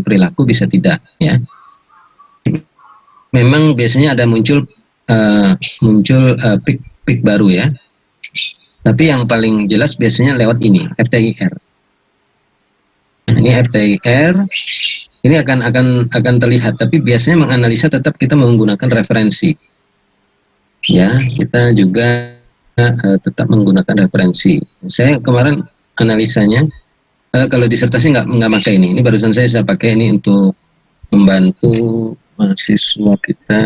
perilaku, bisa tidak, ya. Memang biasanya ada muncul peak baru, ya. Tapi yang paling jelas biasanya lewat ini, FTIR. Nah, ini FTIR, ini akan terlihat, tapi biasanya menganalisa tetap kita menggunakan referensi. Ya, kita juga tetap menggunakan referensi. Saya kemarin analisanya, kalau disertasi nggak pakai ini. Ini barusan saya pakai ini untuk membantu mahasiswa kita,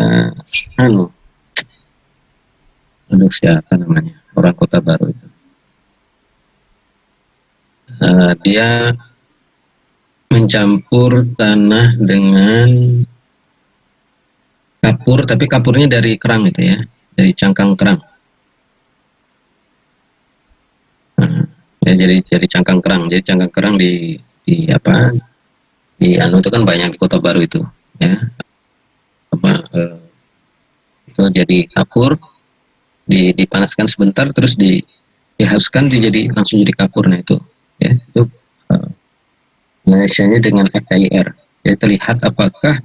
siapa namanya, orang Kota Baru itu. Dia mencampur tanah dengan kapur, tapi kapurnya dari kerang itu, ya, dari cangkang kerang. Ya, jadi cangkang kerang. Jadi cangkang kerang di itu kan banyak di Kota Baru itu, ya. Itu jadi kapur, dipanaskan sebentar, terus dihaluskan, langsung jadi kapur. Nah itu, ya, itu Malaysianya dengan FIR. Jadi terlihat apakah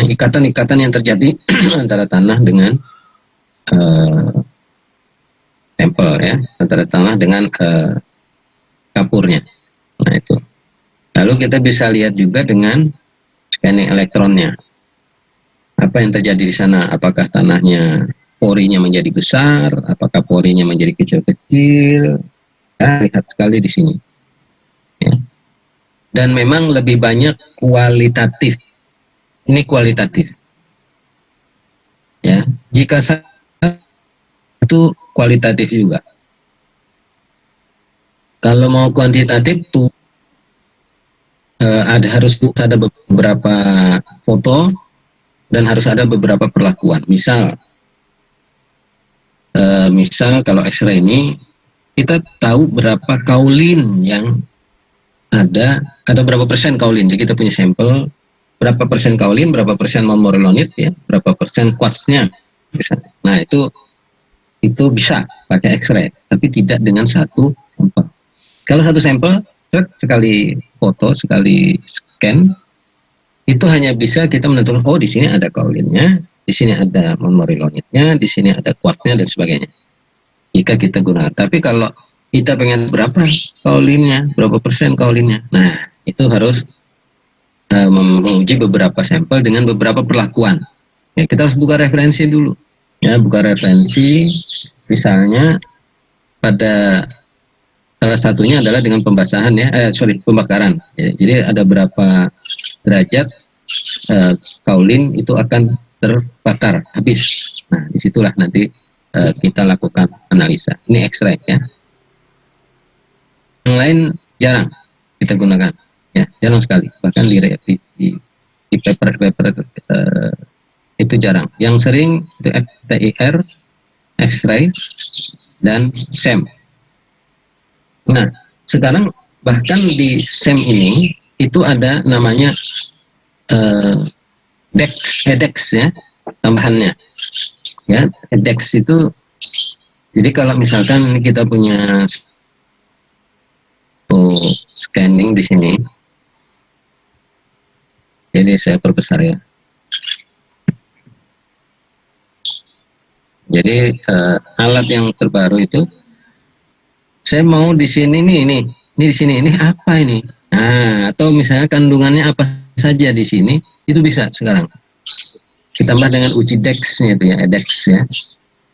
ikatan-ikatan yang terjadi antara tanah dengan sampel, ya, antara tanah dengan kapurnya. Nah itu. Lalu kita bisa lihat juga dengan scanning elektronnya. Apa yang terjadi di sana? Apakah tanahnya porinya menjadi besar? Apakah porinya menjadi kecil-kecil? Ya, lihat sekali di sini. Ya. Dan memang lebih banyak kualitatif. Ini kualitatif. Ya, jika itu kualitatif juga. Kalau mau kuantitatif tuh harus ada beberapa foto dan harus ada beberapa perlakuan. Misal kalau X-ray ini kita tahu berapa kaulin yang ada berapa persen kaulin. Jadi kita punya sampel berapa persen kaulin, berapa persen morillonit, ya, berapa persen quartznya. Nah itu bisa pakai X-ray, tapi tidak dengan satu sampel. Kalau satu sampel, sekali foto, sekali scan, itu hanya bisa kita menentukan, oh di sini ada kaulinnya, di sini ada morillonitnya, di sini ada quartznya dan sebagainya. Jika kita gunakan. Tapi kalau kita pengen berapa kaulinnya, berapa persen kaulinnya, nah itu harus menguji beberapa sampel dengan beberapa perlakuan. Ya, kita harus buka referensi dulu. Ya, buka referensi, misalnya pada salah satunya adalah dengan pembasahan, ya, pembakaran. Ya, jadi ada berapa derajat kaulin itu akan terbakar habis. Nah, disitulah nanti kita lakukan analisa. Ini X-ray, ya. Yang lain jarang kita gunakan, ya, jarang sekali. Bahkan di paper itu jarang. Yang sering itu FTIR, X-ray, dan SEM. Nah, sekarang bahkan di SEM ini itu ada namanya EDEX, ya, tambahannya. Ya, EDEX itu, jadi kalau misalkan kita punya scanning di sini, jadi saya perbesar, ya. Jadi alat yang terbaru itu, saya mau di sini ini di sini, ini apa ini? Nah, atau misalnya kandungannya apa saja di sini, itu bisa sekarang. Ditambah dengan uji DEX-nya itu, ya, EDEX, ya.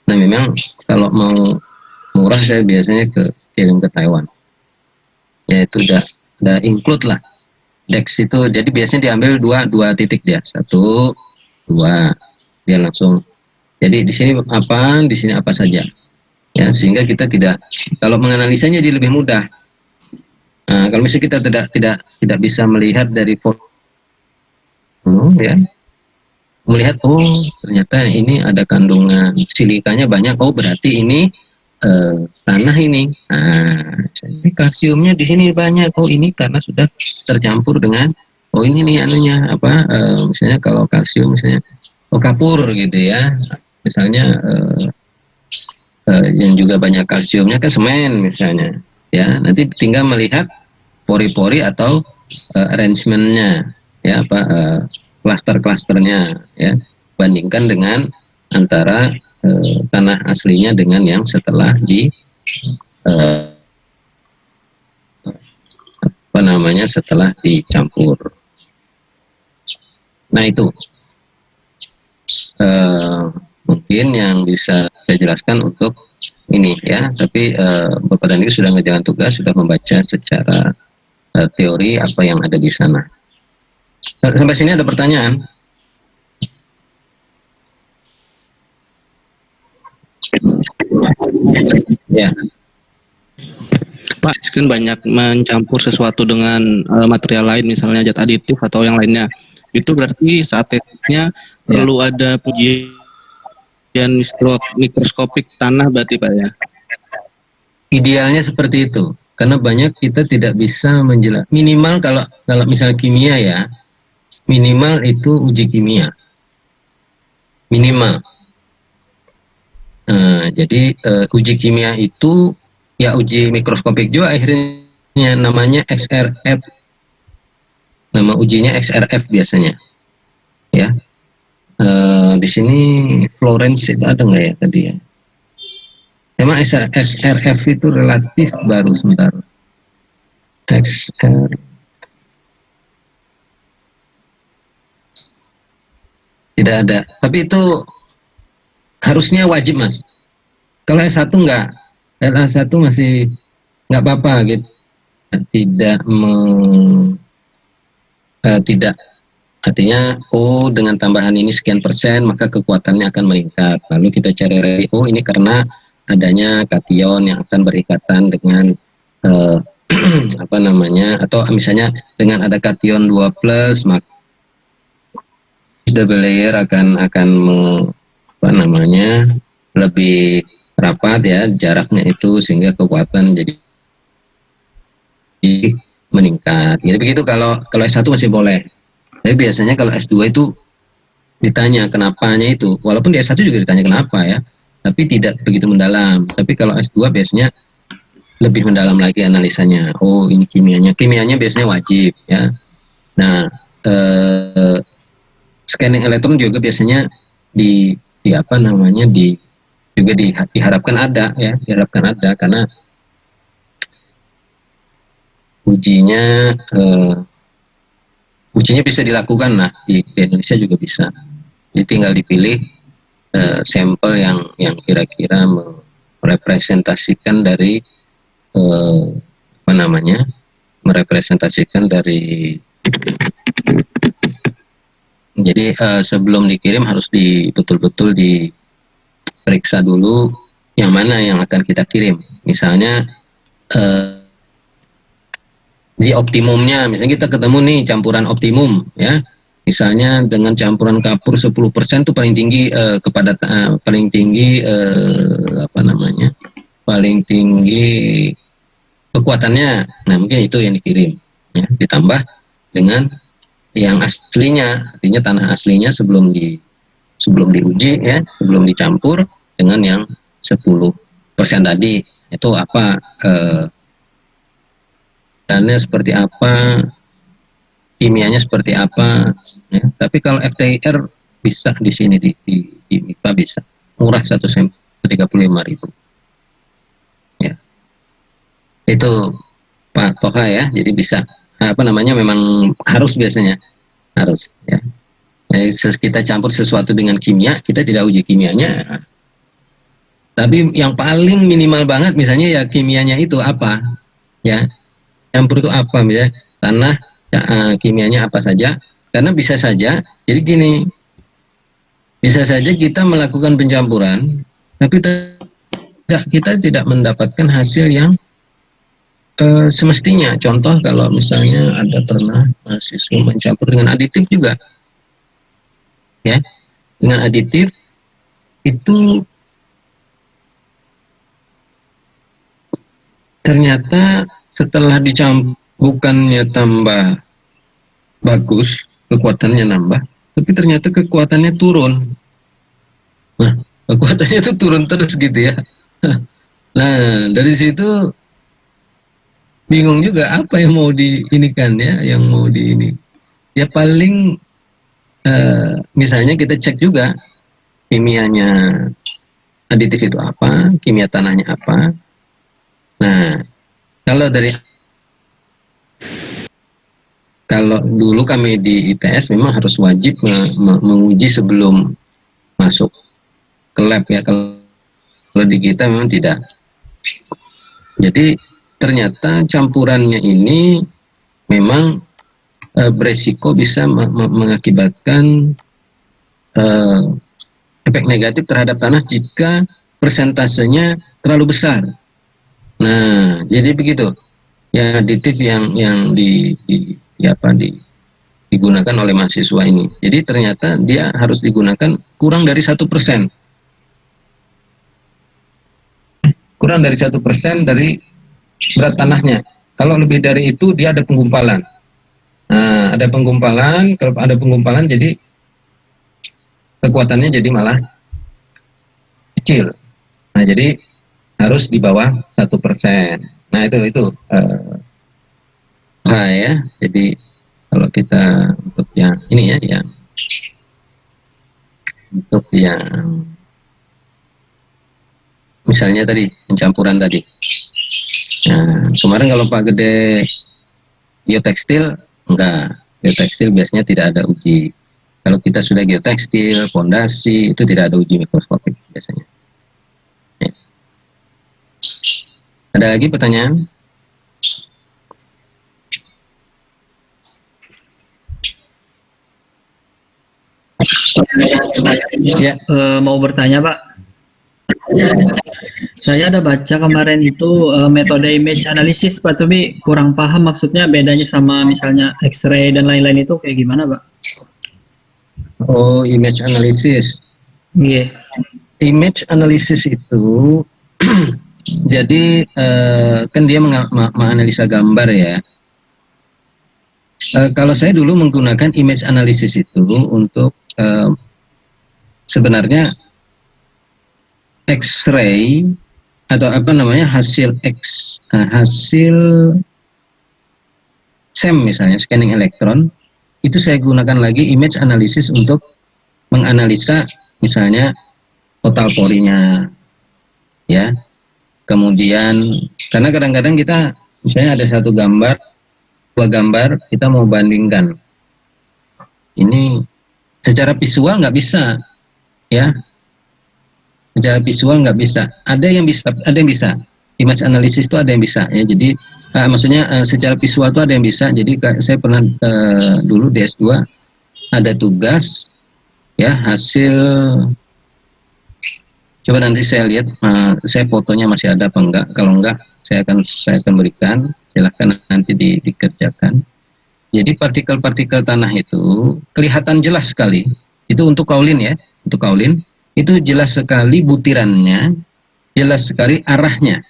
Nah, memang kalau mau murah saya biasanya kirim ke Taiwan. Ya itu udah include lah. DEX itu jadi biasanya diambil dua titik dia, 1, 2, dia langsung. Jadi di sini apa, di sini apa saja, ya, sehingga kita kalau menganalisanya jadi lebih mudah. Nah, kalau misalnya kita tidak bisa melihat dari foto, ya, melihat, oh ternyata ini ada kandungan silikanya banyak, oh berarti ini tanah ini. Nah, kalsiumnya di sini banyak, oh ini karena sudah tercampur dengan, oh ini nih anunya apa, misalnya kalau kalsium misalnya, oh kapur gitu, ya, misalnya yang juga banyak kalsiumnya kan semen misalnya, ya. Nanti tinggal melihat pori-pori atau arrangementnya, ya, apa, klaster-klasternya, ya, bandingkan dengan antara tanah aslinya dengan yang setelah di eh, apa namanya, setelah dicampur. Nah, itu mungkin yang bisa saya jelaskan untuk ini, ya. Tapi Bapak dan Ibu sudah mengerjakan tugas, sudah membaca secara teori apa yang ada di sana. Sampai sini ada pertanyaan? Ya. Pak, kan banyak mencampur sesuatu dengan material lain, misalnya zat aditif atau yang lainnya. Itu berarti saat tesnya perlu ada ujian mikroskopik tanah berarti Pak ya? Idealnya seperti itu, karena banyak kita tidak bisa menjelaskan. Minimal kalau misalnya kimia, ya, minimal itu uji kimia, minimal. Jadi uji kimia itu ya uji mikroskopik juga akhirnya, namanya XRF, nama ujinya XRF biasanya, ya. Di sini Florence itu ada nggak ya tadi, ya? Memang XRF itu relatif baru, sebentar. XR tidak ada, tapi itu harusnya wajib, Mas. Kalau S1 enggak, LA1 masih nggak apa-apa gitu, tidak tidak, artinya dengan tambahan ini sekian persen maka kekuatannya akan meningkat. Lalu kita cari ini karena adanya kation yang akan berikatan dengan apa namanya, atau misalnya dengan ada kation 2 plus, maka double layer akan apa namanya, lebih rapat, ya, jaraknya itu, sehingga kekuatan jadi meningkat. Jadi begitu kalau S1 masih boleh. Tapi biasanya kalau S2 itu ditanya kenapanya itu, walaupun di S1 juga ditanya kenapa, ya, tapi tidak begitu mendalam. Tapi kalau S2 biasanya lebih mendalam lagi analisanya. Oh, ini kimianya biasanya wajib, ya. Nah, scanning elektron juga biasanya di apa namanya, juga diharapkan ada, ya, diharapkan ada, karena ujinya bisa dilakukan, nah, di Indonesia juga bisa. Jadi tinggal dipilih sampel yang kira-kira merepresentasikan dari apa namanya, merepresentasikan dari. Jadi sebelum dikirim harus betul-betul diperiksa dulu yang mana yang akan kita kirim. Misalnya di optimumnya, misalnya kita ketemu nih campuran optimum, ya, misalnya dengan campuran kapur 10% itu paling tinggi paling tinggi apa namanya, paling tinggi kekuatannya. Nah, mungkin itu yang dikirim, ya, ditambah dengan yang aslinya, artinya tanah aslinya sebelum diuji, ya, sebelum dicampur dengan yang 10% tadi, itu apa, dannya seperti apa, kimianya seperti apa, ya. Tapi kalau FTIR bisa di sini, di MIPA bisa murah, satu sampel 35.000, ya. Itu Pak Toha, ya. Jadi bisa apa namanya, memang harus, biasanya harus, ya. Jadi kita campur sesuatu dengan kimia, kita tidak uji kimianya. Tapi yang paling minimal banget, misalnya, ya, kimianya itu apa, ya, campur itu apa, misalnya tanah, ya, kimianya apa saja. Karena bisa saja, jadi gini, bisa saja kita melakukan pencampuran, tapi kita tidak mendapatkan hasil yang semestinya. Contoh, kalau misalnya ada pernah mahasiswa mencampur dengan aditif juga, ya, dengan aditif itu ternyata setelah dicampur bukannya tambah bagus, kekuatannya nambah, tapi ternyata kekuatannya turun. Nah, kekuatannya itu turun terus gitu, ya. Nah, dari situ bingung juga apa yang mau diinikan ya, yang mau di ini. Ya paling misalnya kita cek juga kimianya aditif itu apa, kimia tanahnya apa. Nah, kalau dari kalau dulu kami di ITS memang harus wajib menguji sebelum masuk ke lab ya. Kalau di kita memang tidak. Jadi ternyata campurannya ini memang beresiko bisa mengakibatkan eh, efek negatif terhadap tanah jika persentasenya terlalu besar. Nah, jadi begitu. Ya aditif yang digunakan oleh mahasiswa ini. Jadi ternyata dia harus digunakan kurang dari 1%, kurang dari 1% dari berat tanahnya. Kalau lebih dari itu dia ada penggumpalan. Nah, ada penggumpalan. Kalau ada penggumpalan, jadi kekuatannya jadi malah kecil. Nah, jadi harus di bawah 1%. Nah, itu ya. Jadi kalau kita untuk yang ini ya, yang untuk yang misalnya tadi pencampuran tadi. Nah, kemarin kalau Pak Gede geotekstil enggak, geotekstil biasanya tidak ada uji. Kalau kita sudah geotekstil, fondasi itu tidak ada uji mikroskopik biasanya. Ya. Ada lagi pertanyaan? Ya. Mau bertanya Pak, saya ada baca kemarin itu metode image analysis Pak, tapi kurang paham maksudnya bedanya sama misalnya X-ray dan lain-lain itu kayak gimana Pak? Oh, image analysis. Iya. Image analysis itu jadi kan dia menganalisa gambar ya. Kalau saya dulu menggunakan image analysis itu untuk sebenarnya X-ray atau apa namanya hasil SEM misalnya scanning elektron itu saya gunakan lagi image analysis untuk menganalisa misalnya total porinya ya. Kemudian karena kadang-kadang kita misalnya ada satu gambar, dua gambar kita mau bandingkan. Ini secara visual nggak bisa ya. Secara visual nggak bisa. Ada yang bisa, ada yang bisa. Image analysis itu ada yang bisa ya. Jadi maksudnya secara visual itu ada yang bisa. Jadi saya pernah dulu di S2 ada tugas ya hasil, coba nanti saya lihat saya fotonya masih ada apa enggak. Kalau enggak saya akan berikan, silahkan nanti dikerjakan. Jadi partikel-partikel tanah itu kelihatan jelas sekali. Itu untuk kaulin ya, untuk kaulin itu jelas sekali butirannya, jelas sekali arahnya.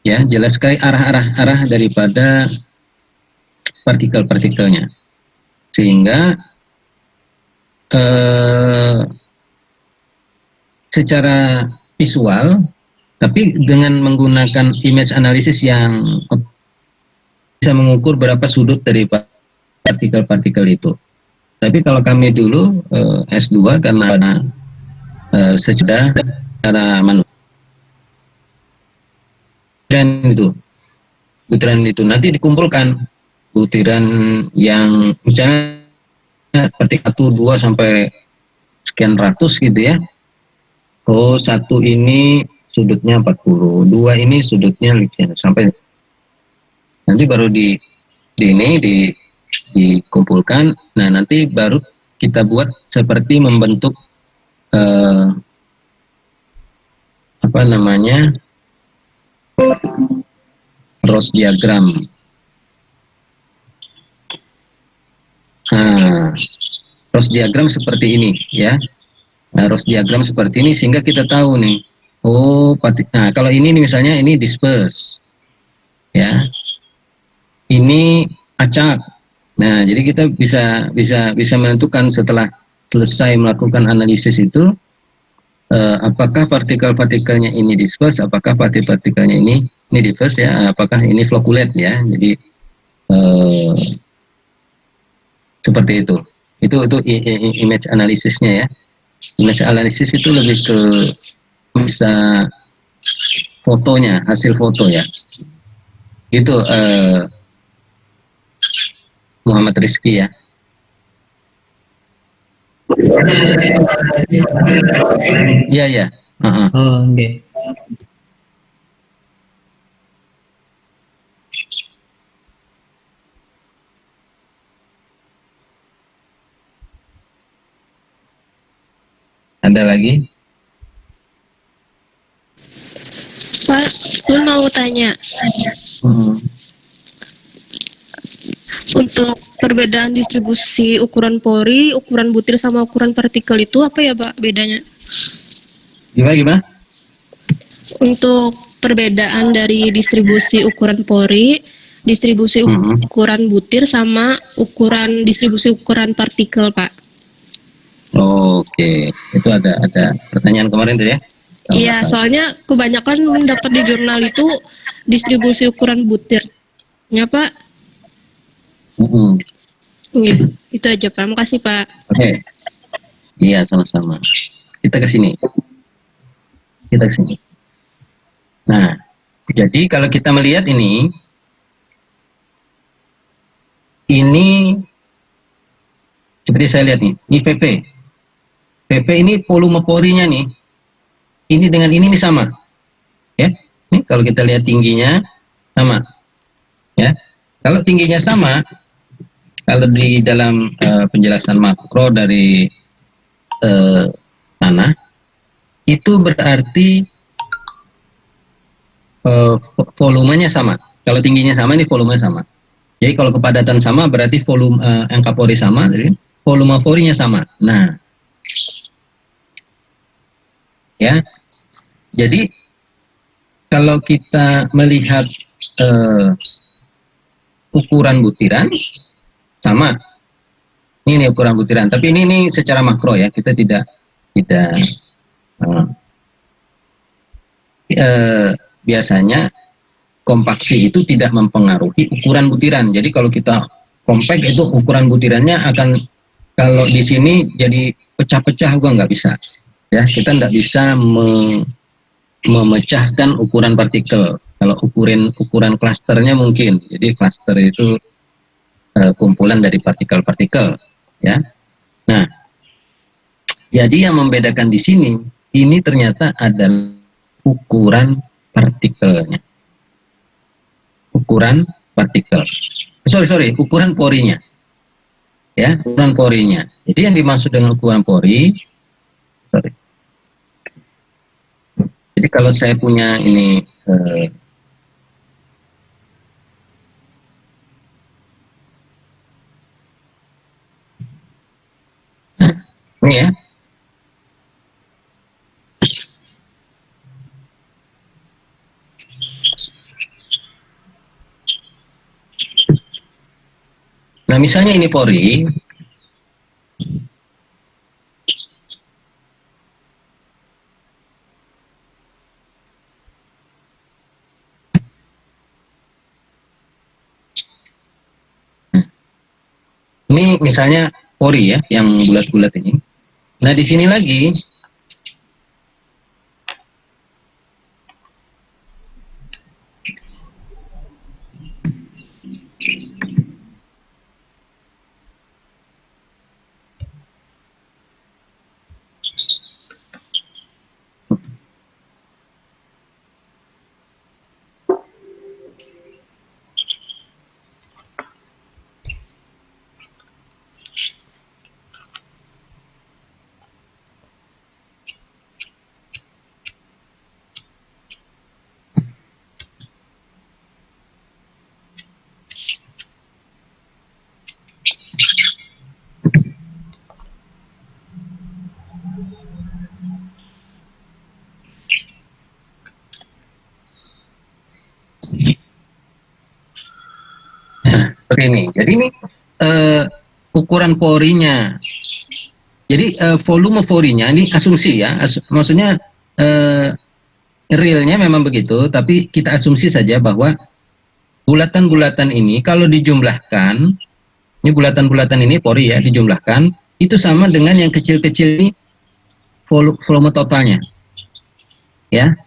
Ya, jelas sekali arah daripada partikel-partikelnya. Sehingga secara visual, tapi dengan menggunakan image analysis yang bisa mengukur berapa sudut dari partikel-partikel itu. Tapi kalau kami dulu S2 karena secara manusia butiran itu nanti dikumpulkan butiran yang misalnya seperti 1, 2 sampai sekian ratus gitu ya. Oh, satu ini sudutnya 40, dua ini sudutnya sampai nanti baru dikumpulkan. Nah, nanti baru kita buat seperti membentuk apa namanya Ross diagram. Nah, Ross diagram seperti ini ya. Nah, Ross diagram seperti ini sehingga kita tahu nih. Oh, nah kalau ini misalnya ini disperse ya. Ini acak. Nah, jadi kita bisa menentukan setelah selesai melakukan analisis itu apakah partikel-partikelnya ini disperse, apakah partikel-partikelnya ini diffuse ya, apakah ini flocculate ya. Jadi seperti itu. Itu image analisisnya ya. Image analisis itu lebih ke bisa fotonya, hasil foto ya. Itu Muhammad Rizky ya. Iya ya. Oh, oke. Ada lagi? Pak, gue mau tanya, untuk perbedaan distribusi ukuran pori, ukuran butir sama ukuran partikel itu apa ya Pak bedanya? Gimana? Untuk perbedaan dari distribusi ukuran pori, distribusi ukuran butir sama distribusi ukuran partikel Pak. Oke, itu ada pertanyaan kemarin tuh ya? Iya, soalnya kebanyakan dapat di jurnal itu distribusi ukuran butirnya Pak. Iya, itu aja Pak. Makasih Pak. Oke. Iya, sama-sama. Kita ke sini. Nah, jadi kalau kita melihat ini seperti saya lihat nih, ini PP. PP ini volume porinya nih. Ini dengan ini sama. Ya. Ini kalau kita lihat tingginya sama. Ya. Kalau tingginya sama, kalau di dalam penjelasan makro dari tanah, itu berarti volumenya sama. Kalau tingginya sama, ini volumenya sama. Jadi kalau kepadatan sama, berarti volume angka pori sama, jadi volume porinya sama. Nah, ya. Jadi kalau kita melihat ukuran butiran sama. Ini ukuran butiran, tapi ini secara makro ya, kita tidak biasanya kompaksi itu tidak mempengaruhi ukuran butiran. Jadi kalau kita compact itu ukuran butirannya akan, kalau di sini jadi pecah-pecah, gua nggak bisa. Ya, kita nggak bisa memecahkan ukuran partikel. Kalau ukuran klasternya mungkin. Jadi klaster itu kumpulan dari partikel-partikel. Ya. Nah, jadi yang membedakan di sini, ini ternyata adalah ukuran partikelnya. Ukuran partikel. Ukuran porinya. Ya, ukuran porinya. Jadi yang dimaksud dengan ukuran pori, jadi kalau saya punya ini ini ya. Nah, misalnya ini pori. Ini misalnya pori ya, yang bulat-bulat ini. Nah, di sini lagi seperti ini. Jadi ini ukuran porinya Jadi volume porinya ini asumsi ya, maksudnya realnya memang begitu, tapi kita asumsi saja bahwa bulatan-bulatan ini kalau dijumlahkan, ini bulatan-bulatan ini pori ya dijumlahkan, itu sama dengan yang kecil-kecil ini volume totalnya, ya.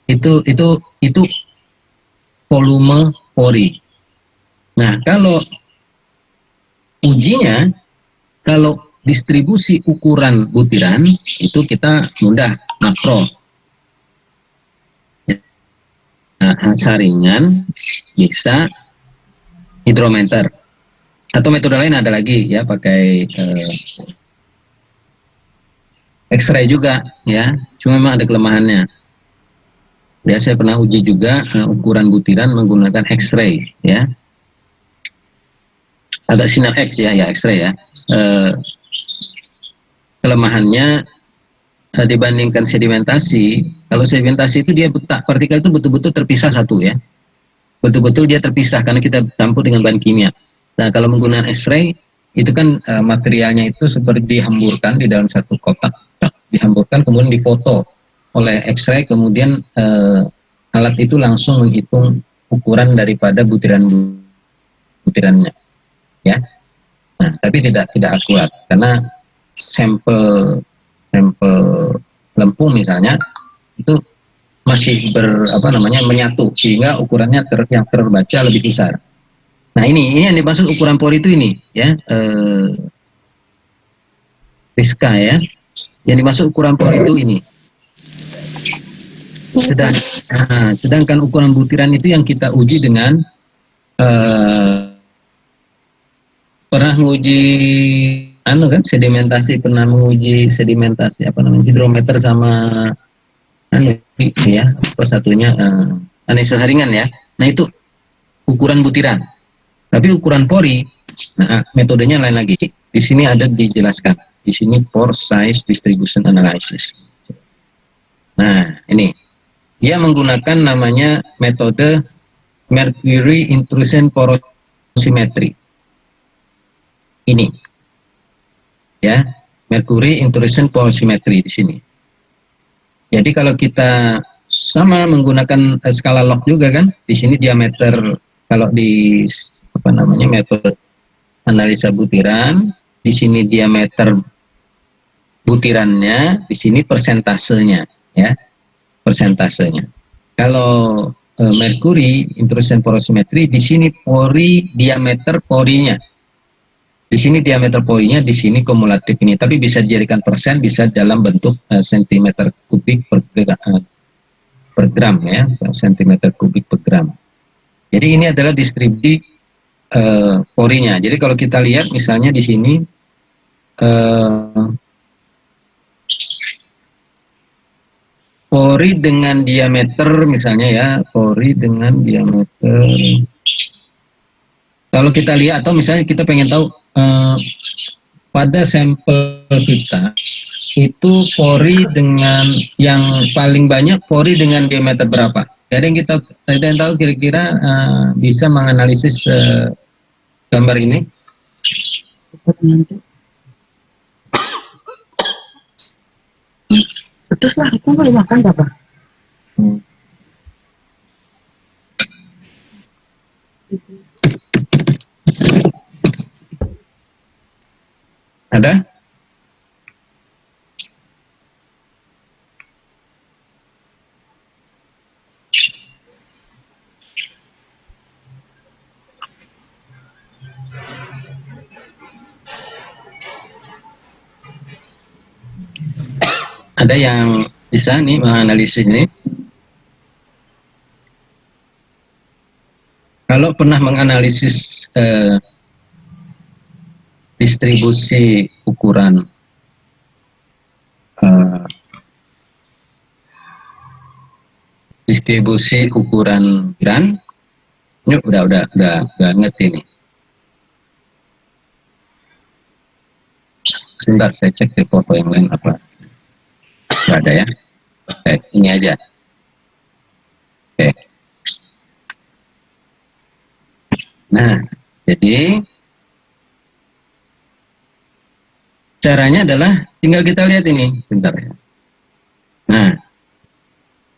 Itu volume pori. Nah, kalau ujinya, kalau distribusi ukuran butiran itu kita mudah makro. Nah, saringan bisa hidrometer atau metode lain ada lagi ya, pakai X-ray juga ya, cuma memang ada kelemahannya. Ya, saya pernah uji juga ukuran butiran menggunakan X-ray ya, agak sinar X ya, ya X-ray ya. Kelemahannya dibandingkan sedimentasi, kalau sedimentasi itu dia partikel itu betul-betul terpisah satu ya, betul-betul dia terpisah karena kita campur dengan bahan kimia. Nah, kalau menggunakan X-ray itu kan materialnya itu seperti dihamburkan di dalam satu kotak, dihamburkan kemudian difoto oleh X-ray, kemudian alat itu langsung menghitung ukuran daripada butirannya ya. Nah, tapi tidak akurat karena sampel lempung misalnya itu masih menyatu sehingga ukurannya yang terbaca lebih besar. Nah, ini yang dimaksud ukuran pori itu ini ya, Rizka ya. Yang dimaksud ukuran pori itu ini. Sedangkan ukuran butiran itu yang kita uji dengan pernah menguji sedimentasi, pernah menguji sedimentasi hidrometer sama ya, satunya analisa saringan ya. Nah, itu ukuran butiran. Tapi ukuran pori, nah metodenya lain lagi. Di sini ada dijelaskan. Di sini pore size distribution analysis. Nah, ini dia menggunakan namanya metode mercury intrusion porosimetry. Ini ya, mercury intrusion porosimetry di sini. Jadi kalau kita sama menggunakan skala log juga kan, di sini diameter, kalau di metode analisa butiran, di sini diameter butirannya, di sini persentasenya ya, persentasenya. Kalau mercury intrusion porosimetry, di sini pori, diameter porinya. Di sini diameter porinya, di sini kumulatif ini, tapi bisa dijadikan persen, bisa dalam bentuk sentimeter kubik per gram ya, sentimeter kubik per gram. Jadi ini adalah distribusi porinya. Jadi kalau kita lihat misalnya di sini pori dengan diameter misalnya ya, pori dengan diameter, kalau kita lihat atau misalnya kita pengen tahu pada sampel kita itu pori dengan yang paling banyak, pori dengan diameter berapa? Ada yang tahu kira-kira bisa menganalisis gambar ini? Terus lah, aku boleh makan Bapak. Ada? Ada yang bisa nih menganalisis ini? Kalau pernah menganalisis distribusi ukuran butiran, ini udah ngerti nih. Sebentar saya cek di foto yang lain apa. Nggak ada ya. Ini aja. Oke. Nah, jadi caranya adalah tinggal kita lihat ini, bentar ya. Nah,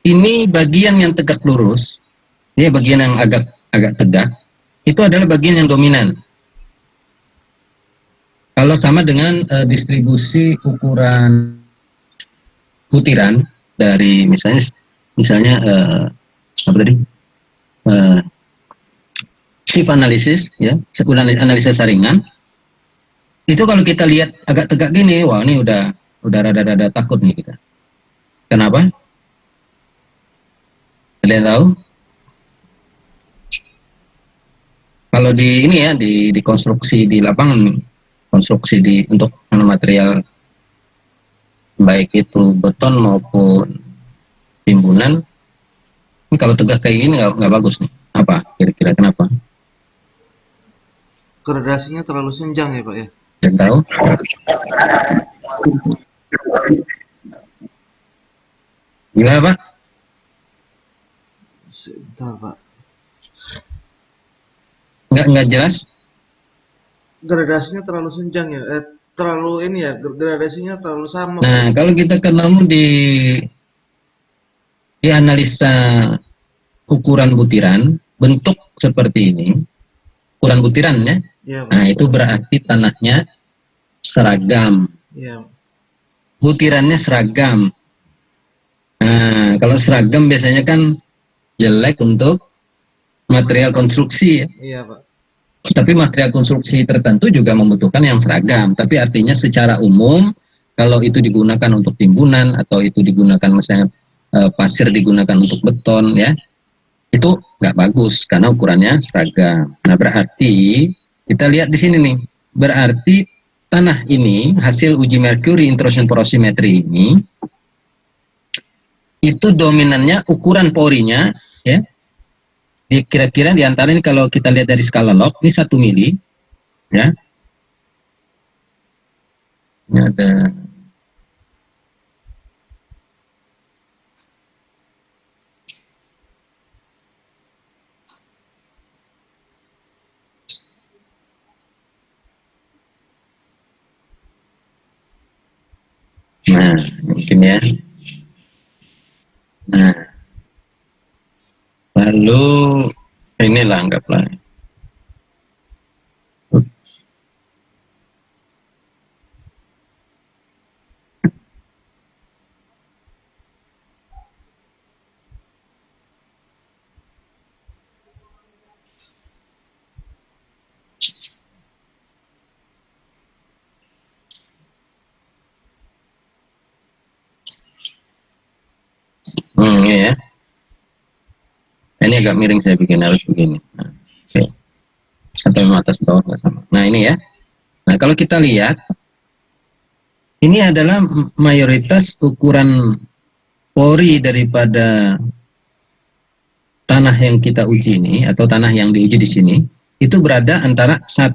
ini bagian yang tegak lurus, ini bagian yang agak tegak, itu adalah bagian yang dominan. Kalau sama dengan distribusi ukuran butiran dari misalnya apa tadi shift analysis ya, analisa saringan, itu kalau kita lihat agak tegak gini, wah ini udah rada-rada takut nih kita. Kenapa? Ada yang tahu? Kalau di ini ya, di konstruksi di lapangan, konstruksi untuk material baik itu beton maupun timbunan, ini kalau tegak kayak gini nggak bagus nih. Apa kira-kira kenapa? Gradasinya terlalu senjang ya Pak ya? Yang tahu? Gimana Pak? Sebentar Pak. Nggak jelas? Gradasinya terlalu senjang ya? Terlalu ini ya, gradasinya terlalu sama. Nah, kalau kita ketemu di analisa ukuran butiran, bentuk seperti ini, ukuran butiran ya. Iya Pak. Nah, itu berarti tanahnya seragam. Iya. Butirannya seragam. Nah, kalau seragam biasanya kan jelek untuk material konstruksi ya. Iya Pak. Tapi material konstruksi tertentu juga membutuhkan yang seragam. Tapi artinya secara umum, kalau itu digunakan untuk timbunan atau itu digunakan misalnya pasir digunakan untuk beton ya, itu nggak bagus karena ukurannya seragam. Nah, berarti kita lihat di sini nih, berarti tanah ini hasil uji mercury intrusion porosimetri ini itu dominannya ukuran porinya ya. Kira-kira di antara ini kalau kita lihat dari skala log ini 1 mili ya. Ini ada nah, mungkin ya. Nah, lalu inilah anggaplah. Ini ya. Ini agak miring saya bikin, harus begini. Nah, oke. Atau memang atas bawah nggak sama. Nah ini ya. Nah kalau kita lihat, ini adalah mayoritas ukuran pori daripada tanah yang kita uji ini atau tanah yang diuji di sini itu berada antara 1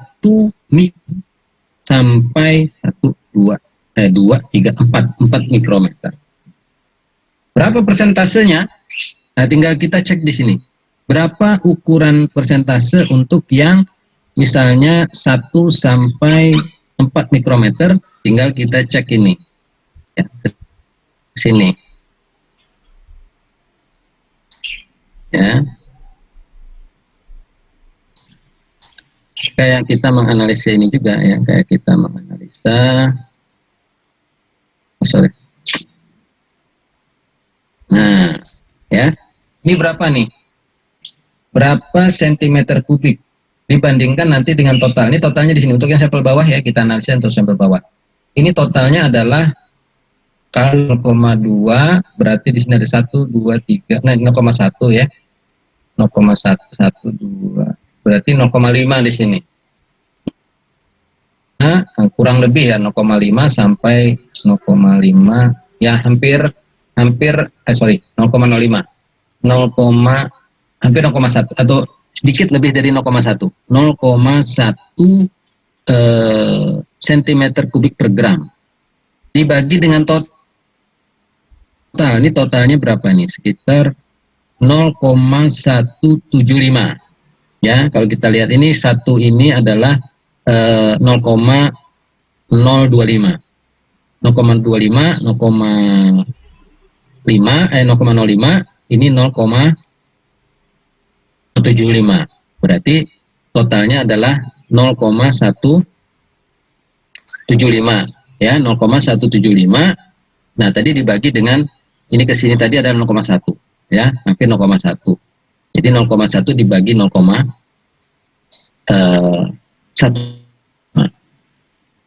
sampai 2, 3, 4 mikrometer. Berapa persentasenya? Nah, tinggal kita cek di sini. Berapa ukuran persentase untuk yang misalnya 1 sampai 4 mikrometer, tinggal kita cek ini. Ya, ke sini. Ya. Kayak kita menganalisa ini juga ya, kayak kita menganalisa Nah, ya. Ini berapa nih? Berapa sentimeter kubik dibandingkan nanti dengan total. Ini totalnya di sini untuk yang sampel bawah ya, kita analisa untuk sampel bawah. Ini totalnya adalah kalau 0,2 berarti di sini ada 1 2 3. Nah, 0,1 ya. 0,1 1 2. Berarti 0,5 di sini. Nah, kurang lebih ya 0,5 sampai 0,5 ya hampir 0,05. Hampir 0,1 atau sedikit lebih dari 0,1. 0,1 cm kubik per gram. Dibagi dengan total. Ini totalnya berapa nih? Sekitar 0,175. Ya, kalau kita lihat ini satu ini adalah 0,5 0,25. 0,25, 0,05, ini 0,75. Berarti totalnya adalah 0,175 ya, 0,175. Nah, tadi dibagi dengan ini ke sini tadi ada 0,1 ya, hampir 0,1. Jadi 0,1 dibagi 0,1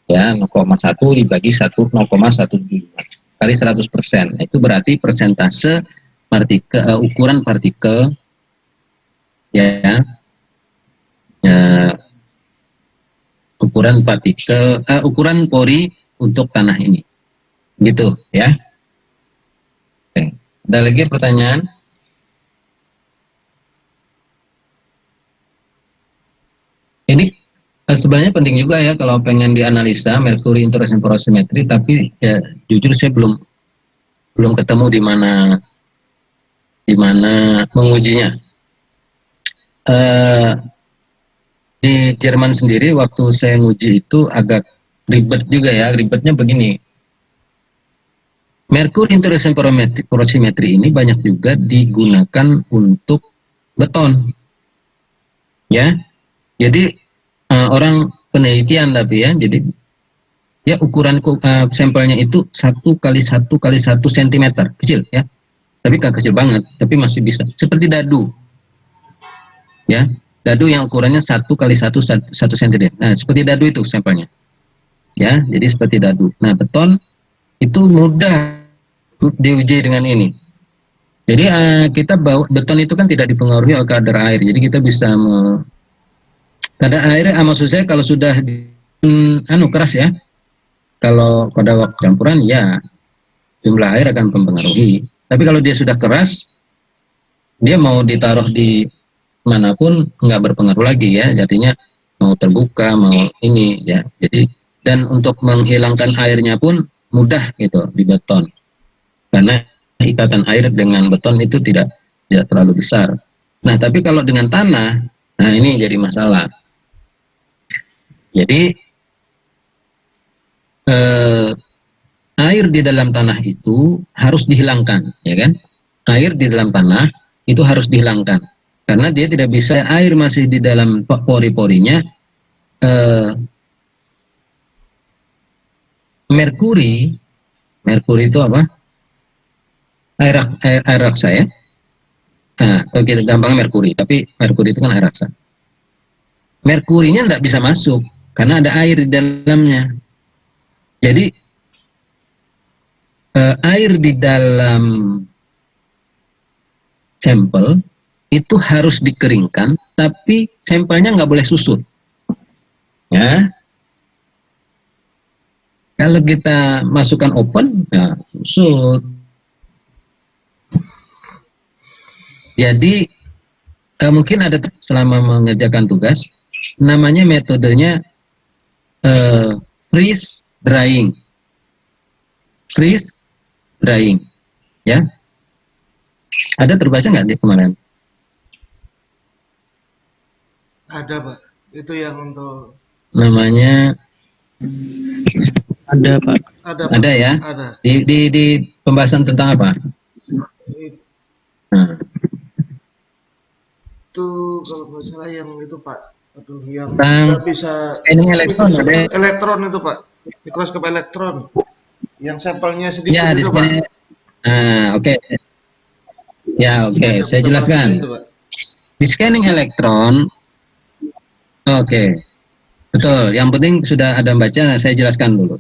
ya, 0,1 dibagi 0,175 kali 100%. Itu berarti persentase partikel, ukuran partikel ya, ukuran partikel, ukuran pori untuk tanah ini, gitu ya. Oke. Ada lagi pertanyaan? Ini sebenarnya penting juga ya kalau pengen dianalisa merkuri interaction porosimetri, tapi ya jujur saya belum ketemu di mana mengujinya. Di Jerman sendiri waktu saya nguji itu agak ribet juga ya. Ribetnya begini, merkuri interaction porosimetri ini banyak juga digunakan untuk beton ya. Jadi orang penelitian tapi ya, jadi ya ukuran sampelnya itu 1 kali 1 kali 1 cm, kecil ya, tapi gak kecil banget, tapi masih bisa seperti dadu ya, dadu yang ukurannya 1 kali 1 cm. Nah, seperti dadu itu sampelnya ya, jadi seperti dadu. Nah, beton itu mudah diuji dengan ini. Jadi kita bawa beton itu kan tidak dipengaruhi oleh kadar air, jadi kita bisa kadar air, maksud saya kalau sudah keras ya, kalau pada waktu campuran ya jumlah air akan mempengaruhi. Tapi kalau dia sudah keras, dia mau ditaruh di manapun nggak berpengaruh lagi ya. Jadinya mau terbuka, mau ini ya. Jadi dan untuk menghilangkan airnya pun mudah gitu di beton. Karena ikatan air dengan beton itu tidak terlalu besar. Nah, tapi kalau dengan tanah, nah ini jadi masalah. Jadi air di dalam tanah itu harus dihilangkan, ya kan? Air di dalam tanah itu harus dihilangkan karena dia tidak bisa, air masih di dalam pori-porinya. Merkuri itu apa? Air raksa ya. Nah, kita gampang merkuri, tapi merkuri itu kan air raksa. Merkurinya tidak bisa masuk karena ada air di dalamnya. Jadi air di dalam sampel itu harus dikeringkan, tapi sampelnya nggak boleh susut. Ya, kalau kita masukkan open, ya susut. Jadi mungkin ada selama mengerjakan tugas, namanya metodenya freeze drying. Freeze drying, ya. Ada terbaca nggak di kemarin? Ada, Pak. Itu yang untuk Namanya Ada, Pak. Pak. ada ya. Ada. Di pembahasan tentang apa? Nah, Itu kalau nggak salah yang itu, Pak. Aduh, yang Tentang nggak bisa scanning elektron ada. elektron itu, Pak. Mikroskop elektron. Yang sampelnya sedikit Ya, di itu, Pak. sini. Nah, oke. Ya, oke. Nggak Saya bisa jelaskan. itu, Pak. Di scanning elektron, oke. Betul. Yang penting sudah ada baca, saya jelaskan dulu.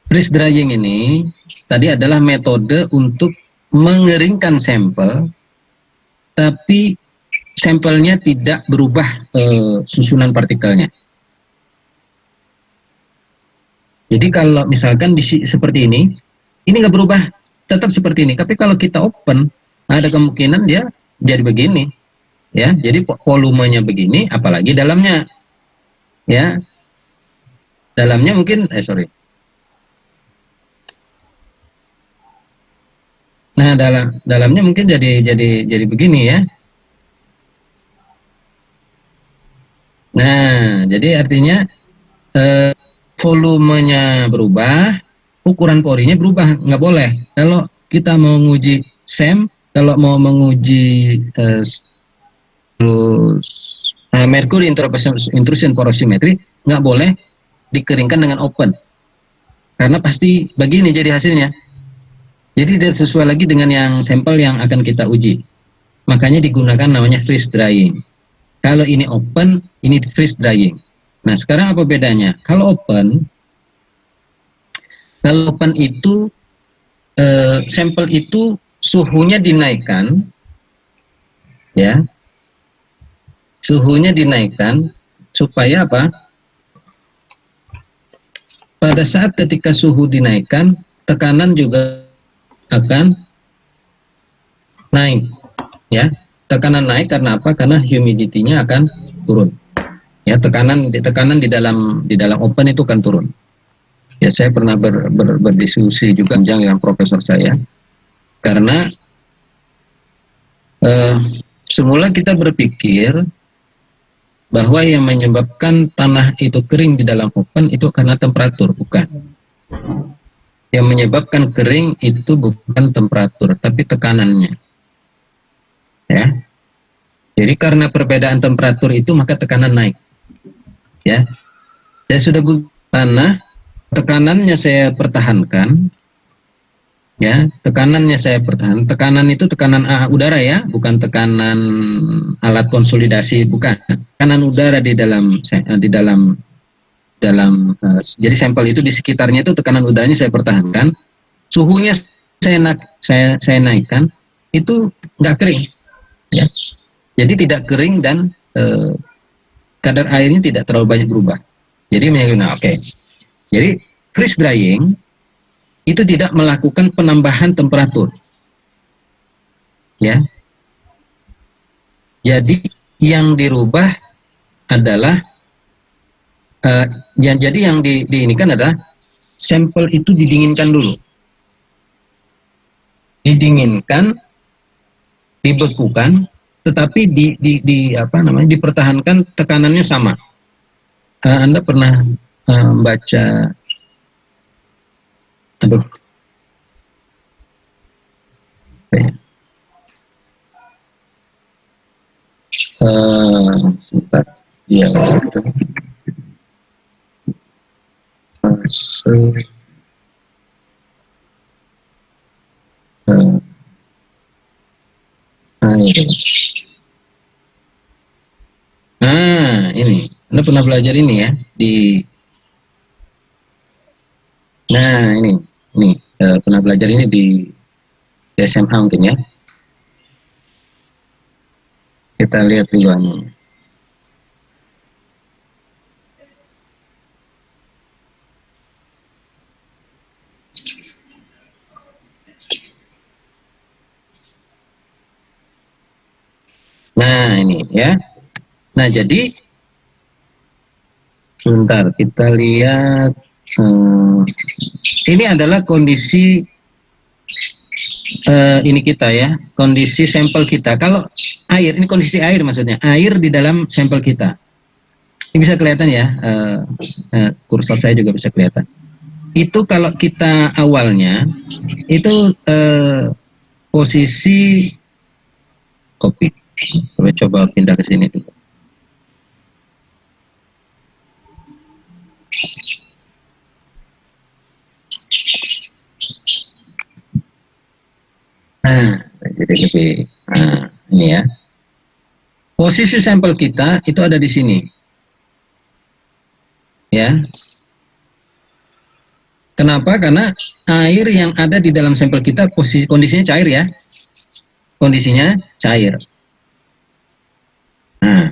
Freeze drying ini tadi adalah metode untuk mengeringkan sampel, tapi sampelnya tidak berubah susunan partikelnya. Jadi kalau misalkan seperti ini nggak berubah, tetap seperti ini. Tapi kalau kita open, ada kemungkinan dia jadi begini, ya. Jadi volumenya begini, apalagi dalamnya, ya. Dalamnya mungkin, Nah, dalamnya mungkin jadi begini ya. Nah, jadi artinya volumenya berubah, ukuran porinya berubah, nggak boleh. Kalau kita mau menguji SEM, kalau mau menguji mercury intrusion porosimetri, nggak boleh dikeringkan dengan open, karena pasti begini jadi hasilnya. Jadi tidak sesuai lagi dengan yang sampel yang akan kita uji. Makanya digunakan namanya freeze drying. Kalau ini open, ini freeze drying. Nah, sekarang apa bedanya? Kalau open itu sampel itu suhunya dinaikkan, ya, suhunya dinaikkan supaya apa? Pada saat ketika suhu dinaikkan, tekanan juga akan naik, ya. Tekanan naik karena apa? Karena humidity-nya akan turun. Ya, tekanan di dalam open itu akan turun. Ya, saya pernah berdiskusi juga panjang dengan profesor saya, karena semula kita berpikir bahwa yang menyebabkan tanah itu kering di dalam open itu karena temperatur, bukan. Yang menyebabkan kering itu bukan temperatur, tapi tekanannya. Ya. Jadi karena perbedaan temperatur itu maka tekanan naik. Ya. Saya sudah tanah, tekanannya saya pertahankan. Ya, tekanannya saya pertahankan. Tekanan itu tekanan udara ya, bukan tekanan alat konsolidasi, bukan. Tekanan udara di dalam jadi sampel itu di sekitarnya itu tekanan udaranya saya pertahankan. Suhunya saya naikkan, itu nggak kering. Ya. Jadi tidak kering dan kadar airnya tidak terlalu banyak berubah. Jadi oke. Jadi freeze drying itu tidak melakukan penambahan temperatur. Ya. Jadi yang dirubah adalah jadi yang diinikan adalah sampel itu didinginkan dulu. Didinginkan, dibekukan, tetapi dipertahankan tekanannya sama. Anda pernah membaca sebentar, ya, nah, ini Anda pernah belajar ini ya ini pernah belajar ini di SMA mungkin ya. Kita lihat dulu. Nah, ini ya. Nah, jadi sebentar kita lihat. Ini adalah kondisi ini kita ya, kondisi sampel kita. Kalau air, ini kondisi air maksudnya, air di dalam sampel kita. Ini bisa kelihatan ya, kursor saya juga bisa kelihatan. Itu kalau kita awalnya, itu posisi copy. Coba pindah ke sini dulu. Nah, jadi lebih, ini ya. Posisi sampel kita itu ada di sini. Ya. Kenapa? Karena air yang ada di dalam sampel kita kondisinya cair ya. Kondisinya cair. Nah,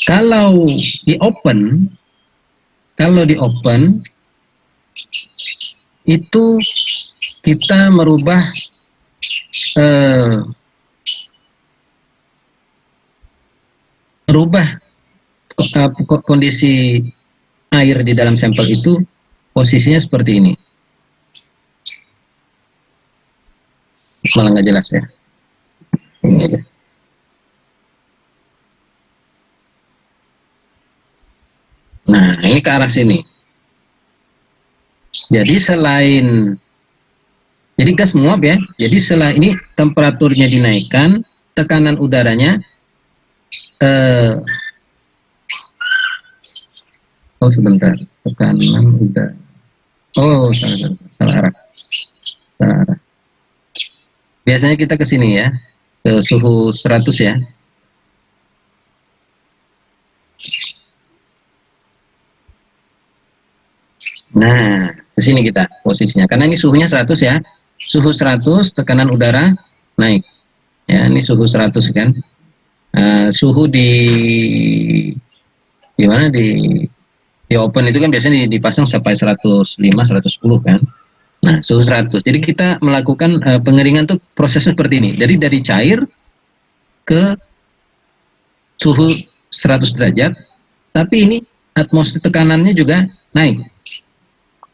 kalau di open itu kita merubah kondisi air di dalam sampel itu posisinya seperti ini. Malah nggak jelas ya. Ini aja. Nah, ini ini ke arah sini. Jadi jadi gas menguap ya. Jadi setelah ini temperaturnya dinaikkan, tekanan udaranya oh sebentar, tekanan udara. Oh, salah arah. Salah arah. Biasanya kita ke sini ya, ke suhu 100 ya. Nah, ke sini kita posisinya. Karena ini suhunya 100 ya. Suhu 100, tekanan udara naik. Ya, ini suhu 100 kan. Suhu di mana di open itu kan biasanya dipasang sampai 105, 110 kan. Nah, suhu 100. Jadi kita melakukan pengeringan tuh prosesnya seperti ini. Jadi dari cair ke suhu 100 derajat, tapi ini atmosfer tekanannya juga naik.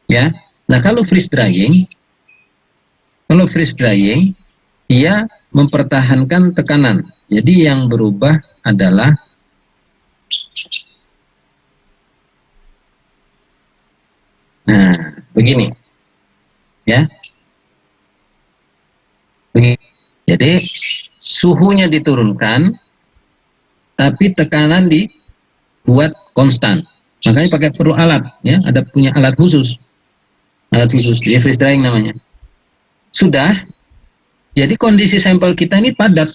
Ya. Nah, kalau freeze drying dia mempertahankan tekanan. Jadi yang berubah adalah begini. Ya. Begini. Jadi suhunya diturunkan tapi tekanan dibuat konstan. Makanya pakai perlu alat ya, ada punya alat khusus. Alat khusus, dia freeze drying namanya. Sudah. Jadi kondisi sampel kita ini padat.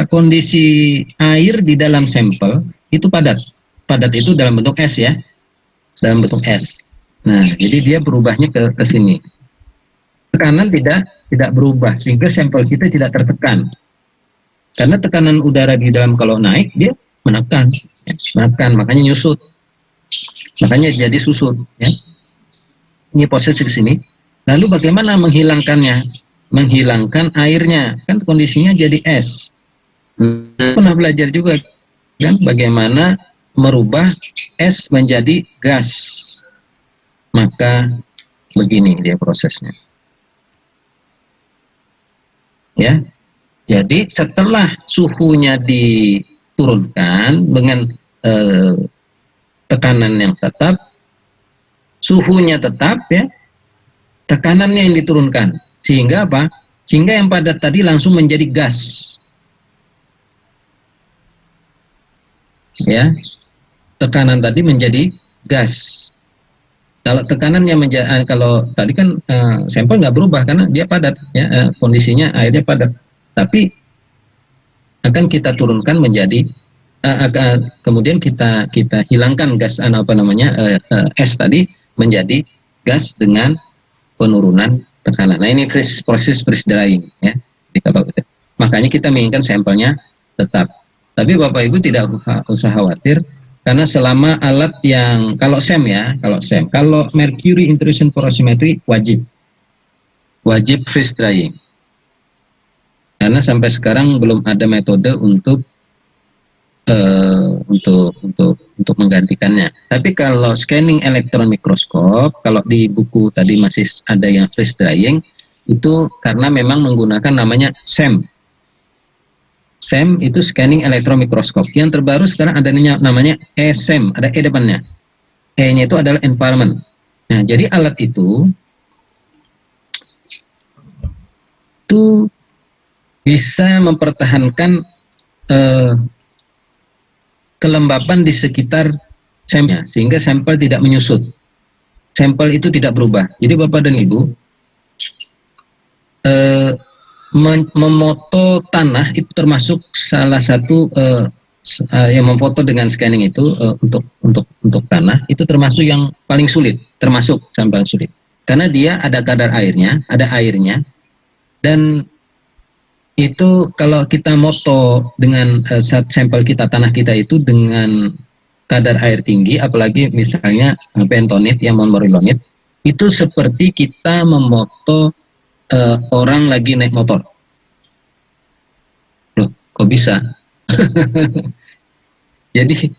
Kondisi air di dalam sampel itu padat. Padat itu dalam bentuk es ya. Dalam bentuk es. Nah, jadi dia berubahnya ke sini. Tekanan tidak berubah sehingga sampel kita tidak tertekan. Karena tekanan udara di dalam kalau naik dia menekan, makanya nyusut. Makanya jadi susut ya. Ini proses di sini. Lalu bagaimana menghilangkannya? Menghilangkan airnya, kan kondisinya jadi es. Pernah belajar juga kan bagaimana merubah es menjadi gas. Maka begini dia prosesnya. Ya. Jadi setelah suhunya diturunkan dengan tekanan yang tetap, suhunya tetap ya, tekanannya yang diturunkan. Sehingga apa? Sehingga yang padat tadi langsung menjadi gas. Ya. Tekanan tadi menjadi gas. Kalau tekanannya kalau tadi kan sampel nggak berubah karena dia padat ya, kondisinya airnya padat. Tapi akan kita turunkan menjadi kemudian kita hilangkan gas es tadi menjadi gas dengan penurunan tekanan. Nah, ini proses freeze drying ya. Makanya kita menginginkan sampelnya tetap. Tapi Bapak Ibu tidak usah khawatir karena selama alat yang kalau mercury intrusion porosimetry wajib freeze drying. Karena sampai sekarang belum ada metode untuk menggantikannya. Tapi kalau scanning elektron mikroskop, kalau di buku tadi masih ada yang freeze drying, itu karena memang menggunakan namanya SEM. SEM itu scanning elektron mikroskop. Yang terbaru sekarang ada namanya ESEM, ada E depannya. E-nya itu adalah environment. Nah, jadi alat itu bisa mempertahankan kelembapan di sekitar sampelnya sehingga sampel tidak menyusut. Sampel itu tidak berubah. Jadi Bapak dan Ibu memoto tanah itu termasuk salah satu yang memfoto dengan scanning itu untuk tanah itu termasuk yang paling sulit, termasuk sampel sulit. Karena dia ada kadar airnya, dan itu kalau kita moto dengan sampel kita, tanah kita itu dengan kadar air tinggi, apalagi misalnya bentonit yang monmorillonit, itu seperti kita memoto orang lagi naik motor. Loh, kok bisa? Jadi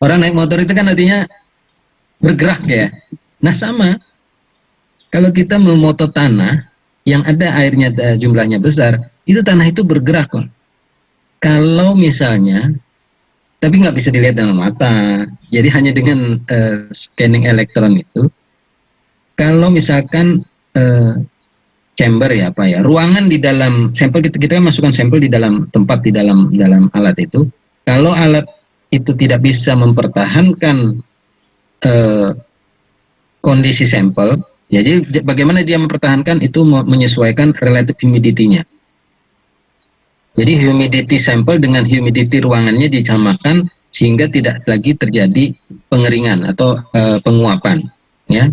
orang naik motor itu kan artinya bergerak ya. Nah sama, kalau kita memoto tanah yang ada airnya jumlahnya besar, itu tanah itu bergerak kok. Kalau misalnya tapi nggak bisa dilihat dengan mata. Jadi hanya dengan scanning elektron itu, kalau misalkan chamber ya apa ya, ruangan di dalam sampel, kita masukkan sampel di dalam tempat di dalam alat itu. Kalau alat itu tidak bisa mempertahankan kondisi sampel, jadi bagaimana dia mempertahankan itu menyesuaikan relative humidity-nya. Jadi humidity sampel dengan humidity ruangannya disamakan sehingga tidak lagi terjadi pengeringan atau penguapan. Ya,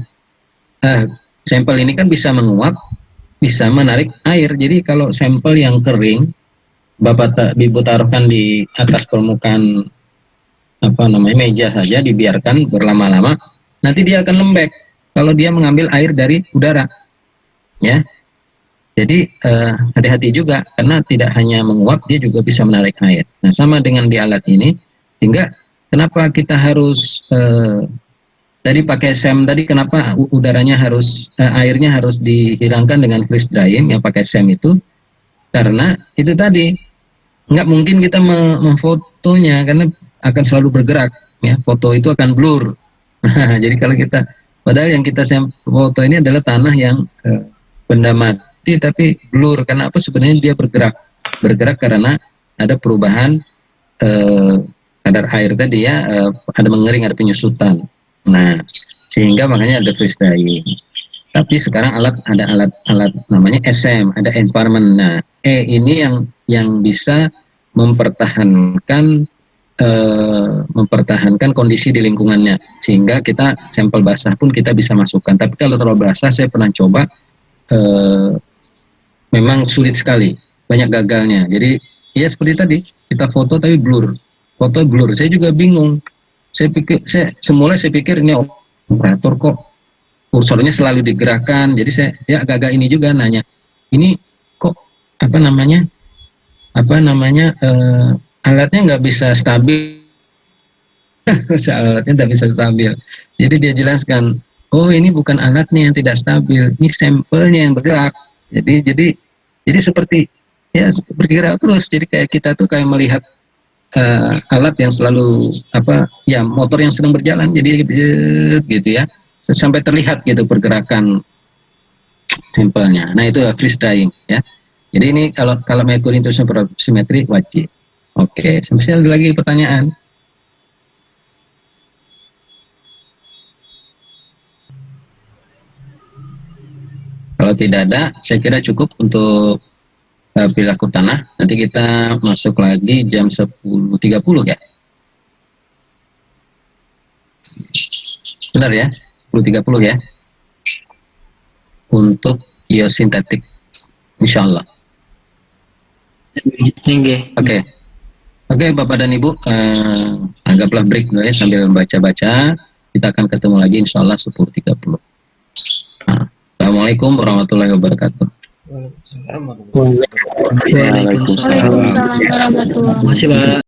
sampel ini kan bisa menguap, bisa menarik air. Jadi kalau sampel yang kering, Ibu taruhkan di atas permukaan meja saja, dibiarkan berlama-lama, nanti dia akan lembek kalau dia mengambil air dari udara. Ya. Jadi hati-hati juga karena tidak hanya menguap, dia juga bisa menarik air. Nah, sama dengan di alat ini, sehingga kenapa kita harus tadi pakai SEM tadi, kenapa udaranya harus airnya harus dihilangkan dengan freeze drying yang pakai SEM itu, karena itu tadi nggak mungkin kita memfotonya karena akan selalu bergerak, ya, foto itu akan blur. Jadi kalau kita, padahal yang kita foto ini adalah tanah yang benda mati tapi blur, karena apa? Sebenarnya dia bergerak karena ada perubahan kadar air tadi, ya, ada mengering, ada penyusutan. Nah, sehingga makanya ada freeze drying. Tapi sekarang ada alat namanya SM, ada environment. Nah, ini yang bisa mempertahankan kondisi di lingkungannya, sehingga kita sampel basah pun kita bisa masukkan. Tapi kalau terlalu basah, saya pernah coba, memang sulit sekali, banyak gagalnya. Jadi ya seperti tadi, kita foto tapi blur, saya juga bingung. Semula saya pikir ini operator kok kursornya selalu digerakkan, jadi saya agak-agak ini juga nanya, ini kok alatnya nggak bisa stabil. Alatnya nggak bisa stabil. Jadi dia jelaskan, oh ini bukan alatnya yang tidak stabil, ini sampelnya yang bergerak. Jadi seperti bergerak terus. Jadi kayak kita tuh kayak melihat alat yang selalu motor yang sedang berjalan, jadi gitu ya, sampai terlihat gitu pergerakan sampelnya. Nah itu freeze drying, ya. Jadi ini kalau Mercury Intrusion Simetri wajib. Oke, sampai sini ada lagi pertanyaan? Kalau tidak ada, saya kira cukup untuk perilaku tanah. Nanti kita masuk lagi jam 10.30 ya. Benar ya? 10.30 ya. Untuk geosintetik, insya Allah. Oke. Oke, Bapak dan Ibu, anggaplah break dulu ya sambil baca-baca. Kita akan ketemu lagi insya Allah 10.30. Nah, Assalamualaikum warahmatullahi wabarakatuh. Waalaikumsalam warahmatullahi wabarakatuh. Waalaikumsalam. Waalaikumsalam warahmatullahi wabarakatuh. Masih, Pak.